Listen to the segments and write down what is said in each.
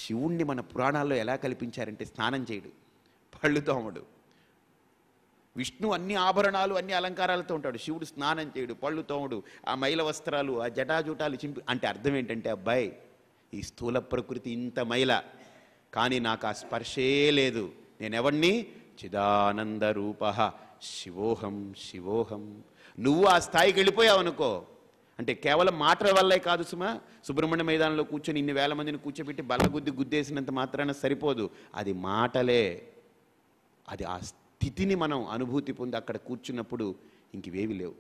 శివుణ్ణి మన పురాణాల్లో ఎలా కల్పించారంటే స్నానం చేయడు, పళ్ళు తోమడు. విష్ణు అన్ని ఆభరణాలు అన్ని అలంకారాలతో ఉంటాడు, శివుడు స్నానం చేయడు, పళ్ళు తోమడు, ఆ మైల వస్త్రాలు ఆ జటాజూటాలు చింపి. అంటే అర్థం ఏంటంటే, అబ్బాయి ఈ స్థూల ప్రకృతి ఇంత మైల, కానీ నాకు ఆ స్పర్శే లేదు. నేనెవడిని? చిదానంద రూప శివోహం శివోహం. నువ్వు ఆ స్థాయికి వెళ్ళిపోయావు అనుకో, అంటే కేవలం మాటల వల్లే కాదు సుమా. సుబ్రహ్మణ్య మైదానంలో కూర్చొని ఇన్ని వేల మందిని కూర్చోబెట్టి బల్లగుద్ది గుద్దేసినంత మాత్రాన సరిపోదు, అది మాటలే. అది ఆ స్థితిని మనం అనుభూతి పొంది అక్కడ కూర్చున్నప్పుడు ఇంకవేవి లేవు.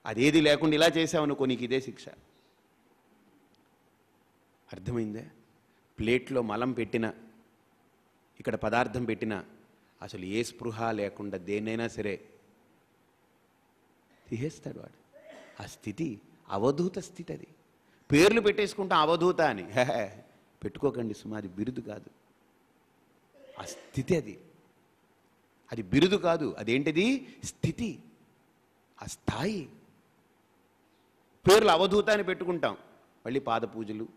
అదేది లేకుండా ఇలా చేసావనుకో, నీకు ఇదే శిక్ష. అర్థమైందే? ప్లేట్లో మలం పెట్టిన, ఇక్కడ పదార్థం పెట్టిన, అసలు ఏ స్పృహ లేకుండా దేన్నైనా సరే తీసేస్తాడు వాడు. ఆ స్థితి అవధూత స్థితి. అది పేర్లు పెట్టేసుకుంటాం అవధూత అని. పెట్టుకోకండి సుమా, అది బిరుదు కాదు. ఆ స్థితి అది, అది బిరుదు కాదు. అదేంటిది? స్థితి, ఆ స్థాయి. పేర్లు అవధూత అని పెట్టుకుంటాం, మళ్ళీ పాద పూజలు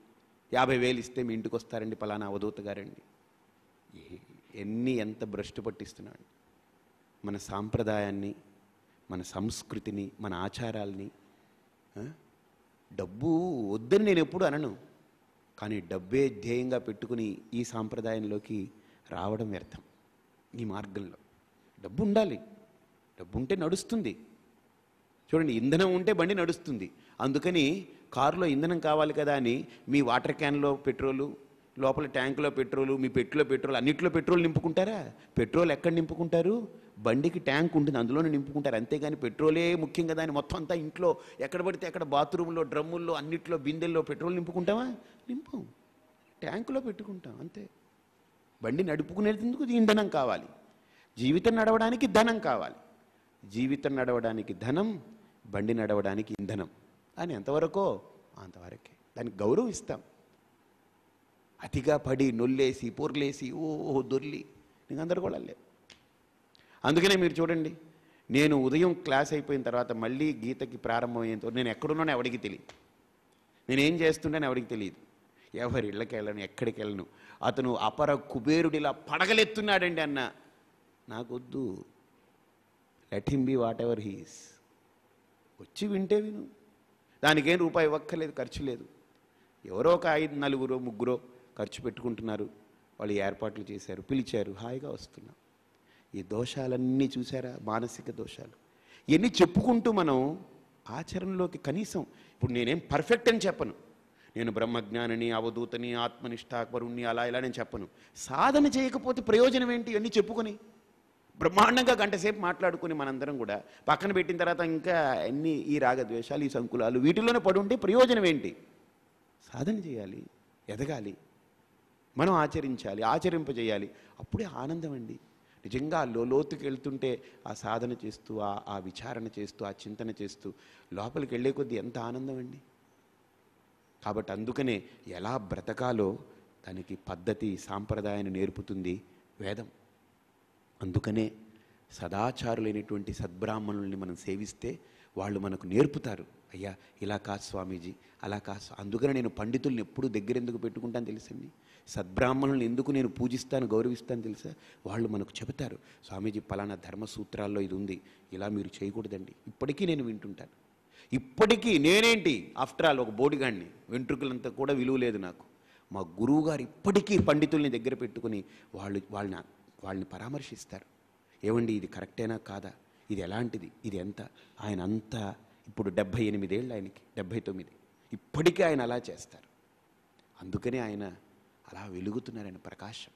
50,000 ఇస్తే మీ ఇంటికి వస్తారండి పలానా అవధూత గారండి. ఎంత భ్రష్టు పట్టిస్తున్నాడు మన సాంప్రదాయాన్ని, మన సంస్కృతిని, మన ఆచారాల్ని. డబ్బు వద్దని నేను ఎప్పుడు అనను, కానీ డబ్బే ధ్యేయంగా పెట్టుకుని ఈ సాంప్రదాయంలోకి రావడం వ్యర్థం. ఈ మార్గంలో డబ్బు ఉండాలి, డబ్బు ఉంటే నడుస్తుంది. చూడండి, ఇంధనం ఉంటే బండి నడుస్తుంది. అందుకని కారులో ఇంధనం కావాలి కదా అని మీ వాటర్ క్యాన్లో పెట్రోలు, లోపల ట్యాంకులో పెట్రోలు, మీ పెట్టిలో పెట్రోల్, అన్నిట్లో పెట్రోల్ నింపుకుంటారా? పెట్రోల్ ఎక్కడ నింపుకుంటారు? బండికి ట్యాంక్ ఉంటుంది, అందులోనే నింపుకుంటారు. అంతేగాని పెట్రోలే ముఖ్యం కదా అని మొత్తం అంతా ఇంట్లో ఎక్కడ పడితే అక్కడ బాత్రూంలో, డ్రమ్ముల్లో, అన్నిట్లో, బిందెల్లో పెట్రోల్ నింపుకుంటామా? నింపం, ట్యాంకులో పెట్టుకుంటాం అంతే. బండి నడుపుకునేందుకు ఇంధనం కావాలి, జీవితం నడవడానికి ధనం కావాలి. జీవితం నడవడానికి ధనం, బండి నడవడానికి ఇంధనం అని ఎంతవరకో అంతవరకే. దానికి గౌరవం ఇస్తాం. అతిగా పడి నొల్లేసి పొర్లేసి ఓహో దొర్లి నీకు గందరగోళాలు లేవు. అందుకనే మీరు చూడండి, నేను ఉదయం క్లాస్ అయిపోయిన తర్వాత మళ్ళీ గీతకి ప్రారంభమయ్యేంత నేను ఎక్కడున్నానో ఎవరికి తెలియదు, నేనేం చేస్తుండేని ఎవరికి తెలియదు. ఎవరి ఇళ్ళకి వెళ్ళను, ఎక్కడికి వెళ్ళను. అతను అపర కుబేరుడిలా పడగలెత్తున్నాడండి అన్న, నాకొద్దు. Let him be what ever he's. వచ్చి వింటే విను, దానికేం రూపాయి ఇవ్వక్కర్లేదు, ఖర్చు లేదు. ఎవరో ఒక 5, 4, 3 ఖర్చు పెట్టుకుంటున్నారు, వాళ్ళు ఏర్పాట్లు చేశారు, పిలిచారు, హాయిగా వస్తున్నాం. ఈ దోషాలన్నీ చూసారా? మానసిక దోషాలు. ఇవన్నీ చెప్పుకుంటూ మనం ఆచరణలోకి కనీసం, ఇప్పుడు నేనేం పర్ఫెక్ట్ అని చెప్పను, నేను బ్రహ్మజ్ఞానిని, అవధూతని, ఆత్మనిష్టాపరుణ్ణి అలా ఇలా నేను చెప్పను. సాధన చేయకపోతే ప్రయోజనం ఏంటి? ఇవన్నీ చెప్పుకొని బ్రహ్మాండంగా గంటసేపు మాట్లాడుకుని మనందరం కూడా పక్కన పెట్టిన తర్వాత ఇంకా అన్ని ఈ రాగద్వేషాలు, ఈ సంకులాలు, వీటిల్లోనే పడి ఉంటే ప్రయోజనం ఏంటి? సాధన చేయాలి, ఎదగాలి, మనం ఆచరించాలి, ఆచరింపజేయాలి. అప్పుడే ఆనందం అండి. నిజంగా లోతుకి వెళ్తుంటే ఆ సాధన చేస్తూ, ఆ విచారణ చేస్తూ, ఆ చింతన చేస్తూ లోపలికి వెళ్ళే కొద్దీ ఎంత ఆనందం అండి. కాబట్టి అందుకనే ఎలా బ్రతకాలో దానికి పద్ధతి, సాంప్రదాయాన్ని నేర్పుతుంది వేదం. అందుకనే సదాచారులైనటువంటి సద్బ్రాహ్మణుల్ని మనం సేవిస్తే వాళ్ళు మనకు నేర్పుతారు, అయ్యా ఇలా కాదు స్వామీజీ, అలా కాదు. అందుకనే నేను పండితుల్ని ఎప్పుడు దగ్గర ఎందుకు పెట్టుకుంటాను తెలుసండి? సద్బ్రాహ్మణుల్ని ఎందుకు నేను పూజిస్తాను, గౌరవిస్తాను తెలుసా? వాళ్ళు మనకు చెబుతారు, స్వామీజీ పలానా ధర్మసూత్రాల్లో ఇది ఉంది, ఇలా మీరు చేయకూడదండి. ఇప్పటికీ నేను వింటుంటాను. ఇప్పటికీ నేనేంటి, ఆఫ్టర్ ఆల్ ఒక బోడిగాడిని, వెంట్రుకలంతా కూడా విలువ లేదు నాకు. మా గురువు గారు ఇప్పటికీ పండితుల్ని దగ్గర పెట్టుకుని వాళ్ళని పరామర్శిస్తారు. ఏమండి ఇది కరెక్టేనా కాదా, ఇది ఎలాంటిది, ఇది ఎంత? ఆయన అంతా ఇప్పుడు 78 ఏళ్ళు, ఆయనకి 79, ఇప్పటికీ ఆయన అలా చేస్తారు. అందుకనే ఆయన అలా వెలుగుతున్నారు, ఆయన ప్రకాశం,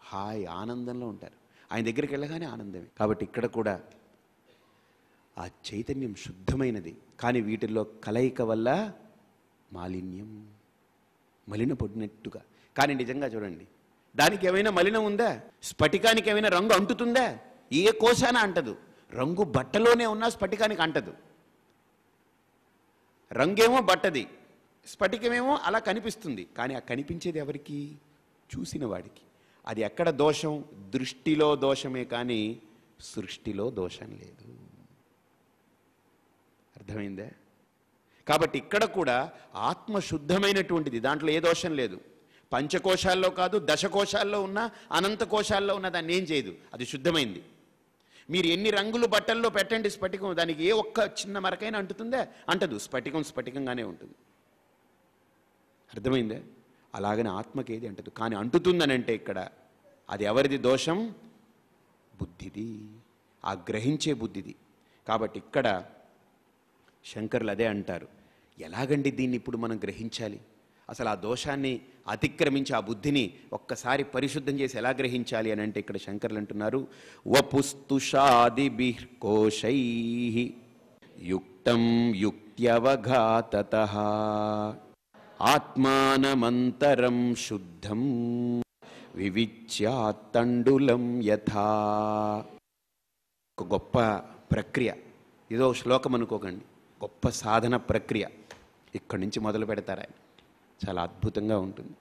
హాయ్ ఆనందంలో ఉంటారు. ఆయన దగ్గరికి వెళ్ళగానే ఆనందమే. కాబట్టి ఇక్కడ కూడా ఆ చైతన్యం శుద్ధమైనది, కానీ వీటిల్లో కలయిక వల్ల మాలిన్యం, మలినపడినట్టుగా. కానీ నిజంగా చూడండి, దానికి ఏమైనా మలినం ఉందా? స్ఫటికానికి ఏమైనా రంగు అంటుతుందా? ఏ కోశాన అంటదు. రంగు బట్టలోనే ఉన్నా స్ఫటికానికి అంటదు. రంగేమో బట్టది, స్ఫటికమేమో అలా కనిపిస్తుంది, కానీ ఆ కనిపించేది ఎవరికి? చూసిన వాడికి. అది ఎక్కడ దోషం? దృష్టిలో దోషమే, కానీ సృష్టిలో దోషం లేదు. అర్థమైందే? కాబట్టి ఇక్కడ కూడా ఆత్మ శుద్ధమైనటువంటిది, దాంట్లో ఏ దోషం లేదు. పంచకోశాల్లో కాదు, దశకోశాల్లో ఉన్న, అనంత కోశాల్లో ఉన్న దాన్ని ఏం చేయదు, అది శుద్ధమైంది. మీరు ఎన్ని రంగులు బట్టల్లో పెట్టండి స్ఫటికం, దానికి ఏ ఒక్క చిన్న మరకైనా అంటుతుందా? అంటదు. స్ఫటికం స్ఫటికంగానే ఉంటుంది. అర్థమైందే? అలాగనే ఆత్మకేది అంటదు. కానీ అంటుతుందనంటే ఇక్కడ అది ఎవరిది దోషం? బుద్ధిది, ఆ గ్రహించే బుద్ధిది. కాబట్టి ఇక్కడ శంకరులు అదే అంటారు, ఎలాగండి దీన్ని ఇప్పుడు మనం గ్రహించాలి? అసలు ఆ దోషాన్ని అతిక్రమించి ఆ బుద్ధిని ఒక్కసారి పరిశుద్ధం చేసి ఎలా గ్రహించాలి అని అంటే ఇక్కడ శంకరులు అంటున్నారు, వపుస్తుషాదిభిః కోశైః యుక్తం యుక్త్యవఘాతతః ఆత్మానమంతరం శుద్ధం వివిచ్యాత్తండులం యథా. ఒక గొప్ప ప్రక్రియ, ఇదో శ్లోకం అనుకోకండి, గొప్ప సాధన ప్రక్రియ. ఇక్కడి నుంచి మొదలు పెడతారు ఆయన. చాలా అద్భుతంగా ఉంటుంది.